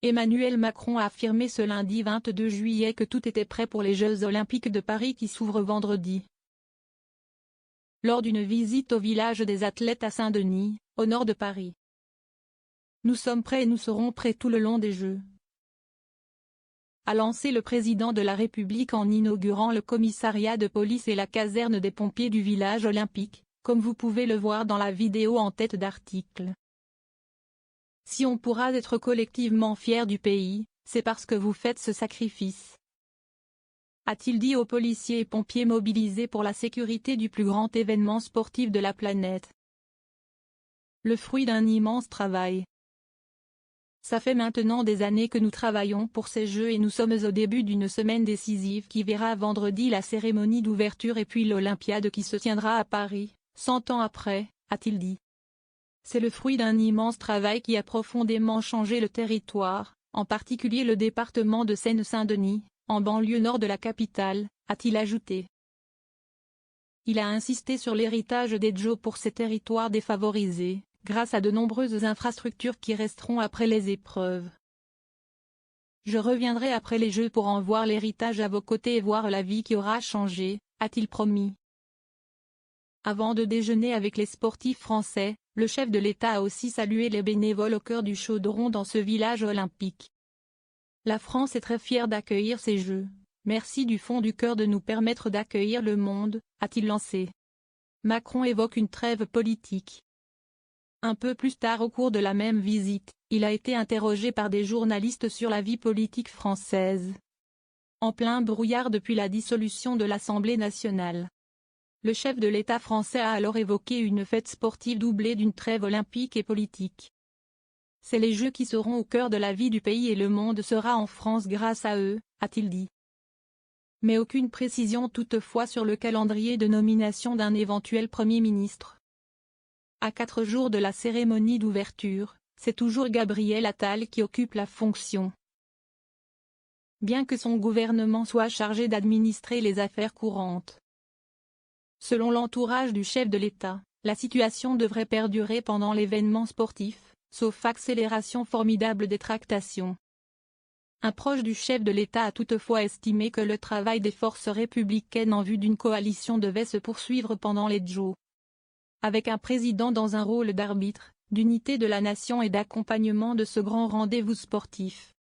Emmanuel Macron a affirmé ce lundi 22 juillet que tout était prêt pour les Jeux Olympiques de Paris qui s'ouvrent vendredi. Lors d'une visite au village des athlètes à Saint-Denis, au nord de Paris. Nous sommes prêts et nous serons prêts tout le long des Jeux, a lancé le président de la République en inaugurant le commissariat de police et la caserne des pompiers du village olympique, comme vous pouvez le voir dans la vidéo en tête d'article. Si on pourra être collectivement fiers du pays, c'est parce que vous faites ce sacrifice, a-t-il dit aux policiers et pompiers mobilisés pour la sécurité du plus grand événement sportif de la planète. Le fruit d'un immense travail. Ça fait maintenant des années que nous travaillons pour ces Jeux et nous sommes au début d'une semaine décisive qui verra vendredi la cérémonie d'ouverture et puis l'Olympiade qui se tiendra à Paris, 100 ans après, a-t-il dit. C'est le fruit d'un immense travail qui a profondément changé le territoire, en particulier le département de Seine-Saint-Denis, en banlieue nord de la capitale, a-t-il ajouté. Il a insisté sur l'héritage des Jeux pour ces territoires défavorisés, grâce à de nombreuses infrastructures qui resteront après les épreuves. Je reviendrai après les Jeux pour en voir l'héritage à vos côtés et voir la vie qui aura changé, a-t-il promis. Avant de déjeuner avec les sportifs français, le chef de l'État a aussi salué les bénévoles au cœur du chaudron dans ce village olympique. La France est très fière d'accueillir ces Jeux. Merci du fond du cœur de nous permettre d'accueillir le monde, a-t-il lancé. Macron évoque une trêve politique. Un peu plus tard au cours de la même visite, il a été interrogé par des journalistes sur la vie politique française. En plein brouillard depuis la dissolution de l'Assemblée nationale. Le chef de l'État français a alors évoqué une fête sportive doublée d'une trêve olympique et politique. C'est les Jeux qui seront au cœur de la vie du pays et le monde sera en France grâce à eux, a-t-il dit. Mais aucune précision toutefois sur le calendrier de nomination d'un éventuel Premier ministre. À 4 jours de la cérémonie d'ouverture, c'est toujours Gabriel Attal qui occupe la fonction. Bien que son gouvernement soit chargé d'administrer les affaires courantes. Selon l'entourage du chef de l'État, la situation devrait perdurer pendant l'événement sportif, sauf accélération formidable des tractations. Un proche du chef de l'État a toutefois estimé que le travail des forces républicaines en vue d'une coalition devait se poursuivre pendant les Jeux. Avec un président dans un rôle d'arbitre, d'unité de la nation et d'accompagnement de ce grand rendez-vous sportif.